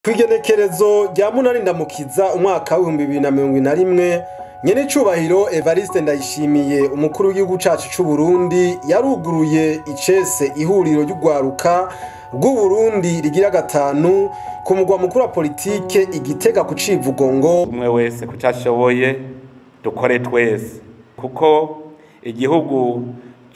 Kwigenekerezo rya munani ndamukiza umwaka wa 2021 nyene cubahiro Evariste Ndayishimiye umukuru w'igihugu cacu c'u Burundi yaruguruye icese ihuriro ry'ugwaruka rw'u Burundi rigira gatanu ku mugwa mukuru wa politike Igitega ku Civugo ngo umwe wese kucashoboye dukore twese kuko igihugu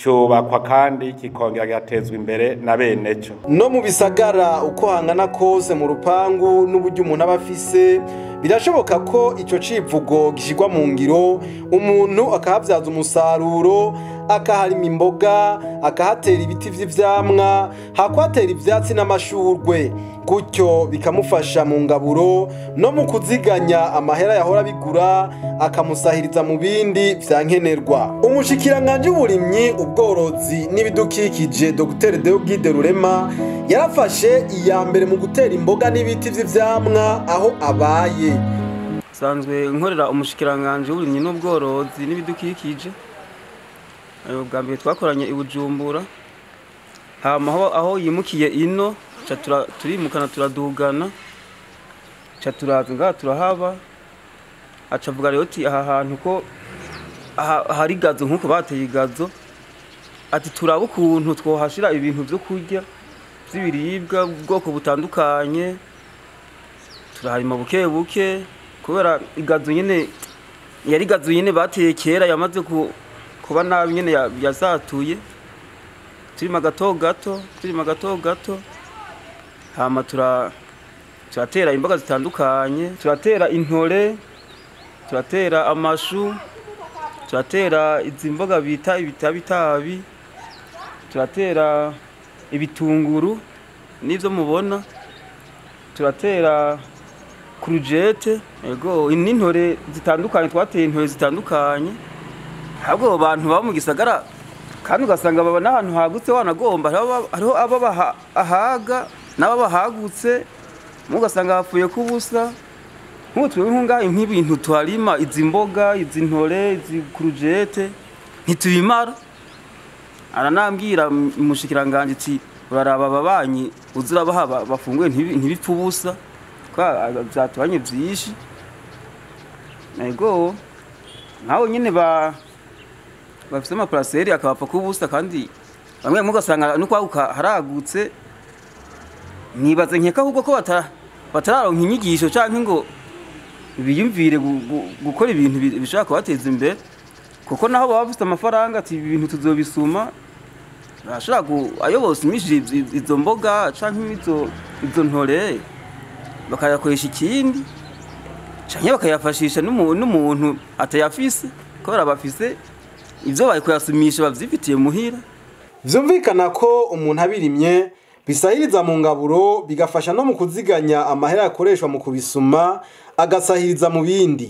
cubakwa kandi kikongera gatezwa imbere na beneco no mu bisagara uko hangana kose mu rupangu n'uburyo umuntu abafise birashoboka ko ico civugo gishirwa mu ngiro umuntu akahavyaza umusaruro akaharima imboga akahatera ibiti vy'ivyamwa hakwatera ivyatsi n'amashurwe gutyo bikamufasha mu ngaburo no mu kuziganya amahera yahora bigura akamusahiriza mu bindi vyankenerwa. Umushikiranganje w'uburimyi ubworozi n'ibidukikije Dr Deogide Rurema yarafashe iya mbere mu gutera imboga n'ibiti vy'ivyamwa aho abaye. Sanzwe nkorera umushikiranganje w'uburimyi n'ubworozi n'ibidukikije bwa mbere twakoranye i Bujumbura hama aho yimukiye ino turimukana turadugana turaza ngaha turahaba acavuga rero ati aha hantu ko hari gazo nkuko bateye gazo ati turaba ukuntu twohashira ibintu vyo kurya vy'ibiribwa ubwoko butandukanye turaharima buke buke kubera igazo nyene yari gazo nyene bateye kera yamaze kuba nabi nyene yazatuye turima gato gato hama turatera imboga zitandukanye turatera intore turatera amashu turatera izi mboga bita ibitabi turatera ibitunguru nivyo mubona turatera kurujete ego n'intore zitandukanye twateye intore zitandukanye ahubwo abantu baba mu gisagara kandi ugasanga baba n'ahantu hagutse wanagomba hariho aba ahaga n'aba bahagutse mugasanga hapfuye kubusa nk'utwe nk'ibintu tuharima izi mboga izi ntore izi kurujete ntitubimara aranambwira umushikiranganje ati uraraba ababanyi uzurabaha bafunguye ntibipfa ubusa vyatubanye vyinshi ego nkaho nyene bafise amaparaseri akabapfa kubusa kandi bamwe mugasanga no kwaguka haragutse nibaze nkeka ahubwo ko batararonka inyigisho canke ngo biyumvire gukora ibintu bishaka kubateza imbere kuko naho baba bafite amafaranga ati ibintu tuzobisuma bashaka ayobose imishije izo mboga canke izo ntore bakayakoresha ikindi canke bakayafashisha n'umuntu atayafise kubera bafise ivyo bari kuyasumisha bavyifitiye muhira. Vyumvikana ko umuntu abirimye bisahiriza mu ngaburo bigafasha no mu kuziganya amahera yakoreshwa mu kubisuma agasahiriza mu bindi.